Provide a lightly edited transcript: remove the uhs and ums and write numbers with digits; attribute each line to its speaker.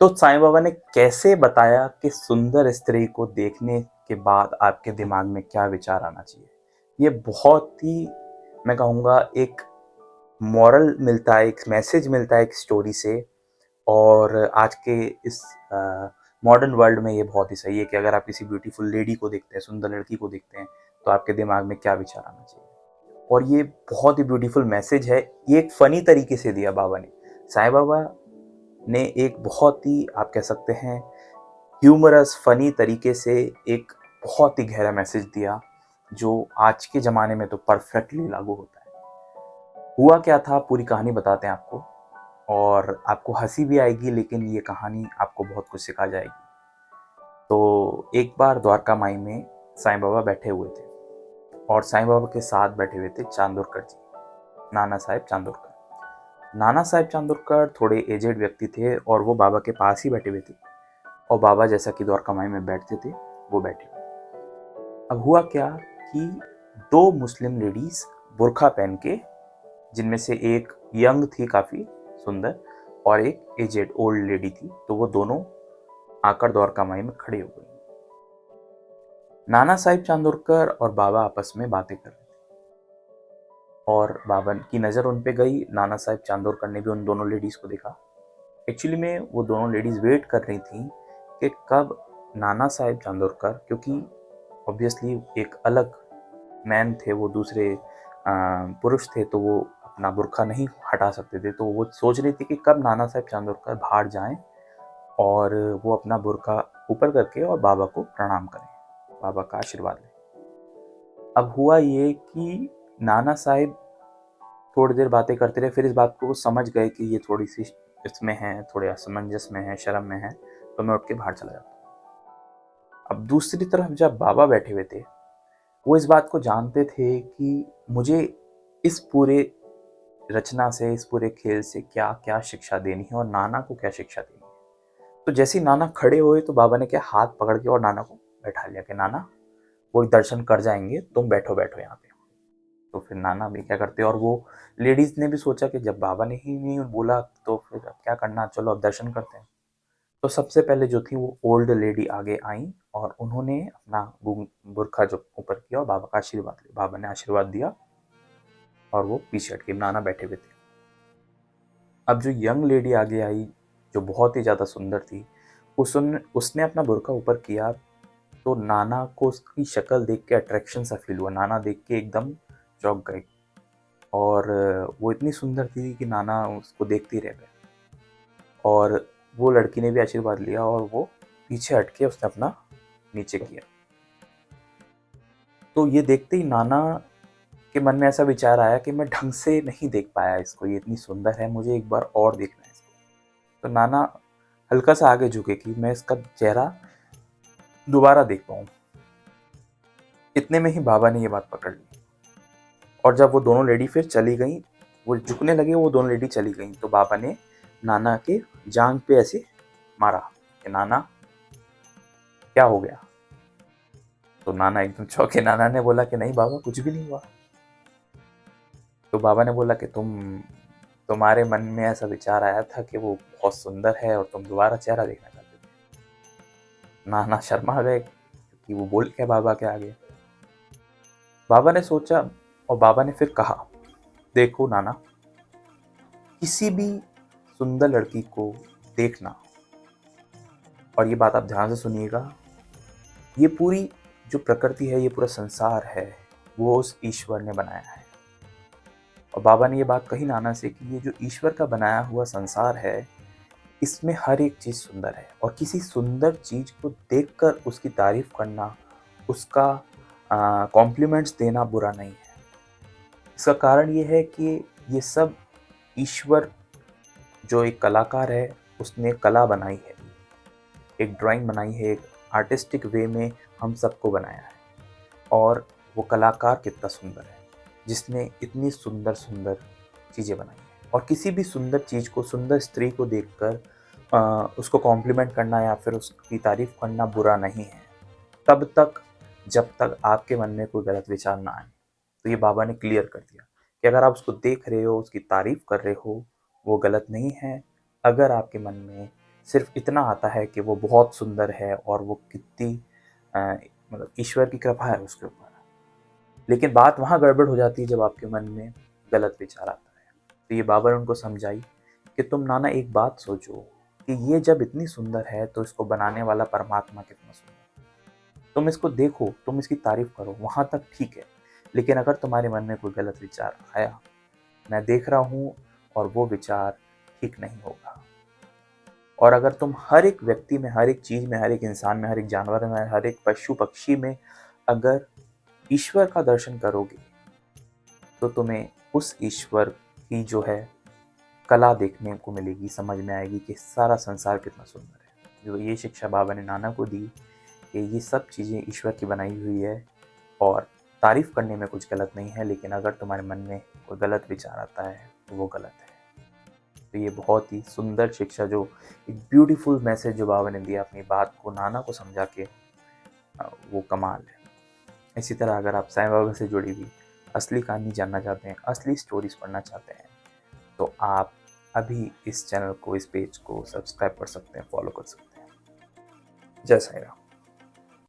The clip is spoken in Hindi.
Speaker 1: तो साईं बाबा ने कैसे बताया कि सुंदर स्त्री को देखने के बाद आपके दिमाग में क्या विचार आना चाहिए? ये बहुत ही, मैं कहूँगा, एक मॉरल मिलता है, एक मैसेज मिलता है एक स्टोरी से। और आज के इस मॉडर्न वर्ल्ड में ये बहुत ही सही है कि अगर आप किसी ब्यूटीफुल लेडी को देखते हैं, सुंदर लड़की को देखते हैं, तो आपके दिमाग में क्या विचार आना चाहिए। और ये बहुत ही ब्यूटीफुल मैसेज है। ये एक फ़नी तरीके से दिया बाबा ने। साईं बाबा ने एक बहुत ही, आप कह सकते हैं, ह्यूमरस फ़नी तरीके से एक बहुत ही गहरा मैसेज दिया, जो आज के ज़माने में तो परफेक्टली लागू होता है। हुआ क्या था, पूरी कहानी बताते हैं आपको, और आपको हँसी भी आएगी, लेकिन ये कहानी आपको बहुत कुछ सिखा जाएगी। तो एक बार द्वारका माई में साईं बाबा बैठे हुए थे, और साईं बाबा के साथ बैठे हुए थे चांदोरकर जी, नाना साहेब चांदोरकर। नाना साहेब चांदोरकर थोड़े एजेड व्यक्ति थे, और वो बाबा के पास ही बैठे हुए थे, और बाबा जैसा कि द्वारका माई में बैठते थे, वो बैठे हुए। अब हुआ क्या कि दो मुस्लिम लेडीज बुर्खा पहन के, जिनमें से एक यंग थी काफ़ी सुंदर, और एक एजेड ओल्ड लेडी थी, तो वो दोनों आकर द्वारका माई में खड़े हो गई। नाना साहिब चांदोरकर और बाबा आपस में बातें कर रहे थे, और बाबा की नज़र उन पे गई। नाना साहिब चांदोरकर ने भी उन दोनों लेडीज़ को देखा। एक्चुअली में वो दोनों लेडीज़ वेट कर रही थी कि कब नाना साहिब चांदोरकर, क्योंकि ऑब्वियसली एक अलग मैन थे वो, दूसरे पुरुष थे, तो वो अपना बुर्खा नहीं हटा सकते थे, तो वो सोच रही थी कि कब नाना साहिब चांदोरकर बाहर जाएं और वो अपना बुर्खा ऊपर करके और बाबा को प्रणाम करें, बाबा का आशीर्वाद लें। अब हुआ ये कि नाना साहिब थोड़ी देर बातें करते रहे, फिर इस बात को वो समझ गए कि ये थोड़ी सी इसमें है, थोड़े असमंजस में है, शर्म में है, तो मैं उठ के बाहर चला जाता हूँ। अब दूसरी तरफ जब बाबा बैठे हुए थे, वो इस बात को जानते थे कि मुझे इस पूरे रचना से, इस पूरे खेल से क्या क्या शिक्षा देनी है और नाना को क्या शिक्षा देनी है। तो जैसे ही नाना खड़े हुए, तो बाबा ने क्या हाथ पकड़ के और नाना को बैठा लिया कि नाना, वो दर्शन कर जाएंगे, तुम बैठो बैठो यहाँ पे। तो फिर नाना भी क्या करते, और वो लेडीज ने भी सोचा कि जब बाबा ने ही नहीं बोला तो फिर अब क्या करना, चलो अब दर्शन करते हैं। तो सबसे पहले जो थी वो ओल्ड लेडी आगे आई, और उन्होंने अपना बुर्खा जो ऊपर किया और बाबा का आशीर्वाद लिया। बाबा ने आशीर्वाद दिया और वो पीछे हट के, नाना बैठे हुए थे। अब जो यंग लेडी आगे आई, जो बहुत ही ज़्यादा सुंदर थी, उसने अपना बुर्का ऊपर किया, तो नाना को उसकी शक्ल देख के अट्रैक्शन सा फील हुआ। नाना देख के एकदम चौंक गए, और वो इतनी सुंदर थी कि नाना उसको देखते ही रह गए। और वो लड़की ने भी आशीर्वाद लिया, और वो पीछे हट के उसने अपना नीचे किया। तो ये देखते ही नाना के मन में ऐसा विचार आया कि मैं ढंग से नहीं देख पाया इसको, ये इतनी सुंदर है, मुझे एक बार और देखना है इसको। तो नाना हल्का सा आगे झुके कि मैं इसका चेहरा दोबारा देख पाऊँ। इतने में ही बाबा ने ये बात पकड़ ली, और जब वो दोनों लेडी फिर चली गई, वो झुकने लगे, वो दोनों लेडी चली गई, तो बाबा ने नाना के जांघ पे ऐसे मारा कि नाना, क्या हो गया। तो नाना एकदम चौंके। नाना ने बोला कि नहीं बाबा, कुछ भी नहीं हुआ। तो बाबा ने बोला कि तुम्हारे मन में ऐसा विचार आया था कि वो बहुत सुंदर है और तुम दोबारा चेहरा देखना चाहते थे। नाना शर्मा गए कि वो बोल क्या बाबा के आगे। बाबा ने सोचा, और बाबा ने फिर कहा, देखो नाना, किसी भी सुंदर लड़की को देखना, और ये बात आप ध्यान से सुनिएगा, ये पूरी जो प्रकृति है, ये पूरा संसार है, वो उस ईश्वर ने बनाया है। और बाबा ने ये बात कही नाना से कि ये जो ईश्वर का बनाया हुआ संसार है, इसमें हर एक चीज़ सुंदर है, और किसी सुंदर चीज़ को देखकर उसकी तारीफ करना, उसका कॉम्प्लीमेंट्स देना बुरा नहीं है। इसका कारण ये है कि ये सब ईश्वर, जो एक कलाकार है, उसने कला बनाई है, एक ड्राइंग बनाई है, एक आर्टिस्टिक वे में हम सबको बनाया है। और वो कलाकार कितना सुंदर है, जिसने इतनी सुंदर सुंदर चीज़ें बनाई हैं। और किसी भी सुंदर चीज़ को, सुंदर स्त्री को देखकर उसको कॉम्प्लीमेंट करना या फिर उसकी तारीफ करना बुरा नहीं है, तब तक जब तक आपके मन में कोई गलत विचार ना आए। तो ये बाबा ने क्लियर कर दिया कि अगर आप उसको देख रहे हो, उसकी तारीफ कर रहे हो, वो गलत नहीं है। अगर आपके मन में सिर्फ इतना आता है कि वो बहुत सुंदर है और वो कितनी मतलब ईश्वर की कृपा है उसके ऊपर। लेकिन बात वहाँ गड़बड़ हो जाती है जब आपके मन में गलत विचार आता है। तो ये बाबा ने उनको समझाई कि तुम नाना एक बात सोचो कि ये जब इतनी सुंदर है तो इसको बनाने वाला परमात्मा कितना सुंदर। तुम इसको देखो, तुम इसकी तारीफ करो, वहाँ तक ठीक है। लेकिन अगर तुम्हारे मन में कोई गलत विचार आया, मैं देख रहा हूँ और वो विचार ठीक नहीं होगा। और अगर तुम हर एक व्यक्ति में, हर एक चीज़ में, हर एक इंसान में, हर एक जानवर में, हर एक पशु पक्षी में अगर ईश्वर का दर्शन करोगे तो तुम्हें उस ईश्वर की जो है कला देखने को मिलेगी, समझ में आएगी कि सारा संसार कितना सुंदर है। जो ये शिक्षा बाबा ने नाना को दी कि ये सब चीज़ें ईश्वर की बनाई हुई है और तारीफ करने में कुछ गलत नहीं है, लेकिन अगर तुम्हारे मन में कोई गलत विचार आता है तो वो गलत है। तो ये बहुत ही सुंदर शिक्षा, जो एक ब्यूटीफुल मैसेज जो बाबा ने दिया अपनी बात को नाना को समझा के, वो कमाल है। इसी तरह अगर आप साईं बाबा से जुड़ी हुई असली कहानी जानना चाहते हैं, असली स्टोरीज पढ़ना चाहते हैं, तो आप अभी इस चैनल को, इस पेज को सब्सक्राइब कर सकते हैं, फॉलो कर सकते हैं। जय साईं राम।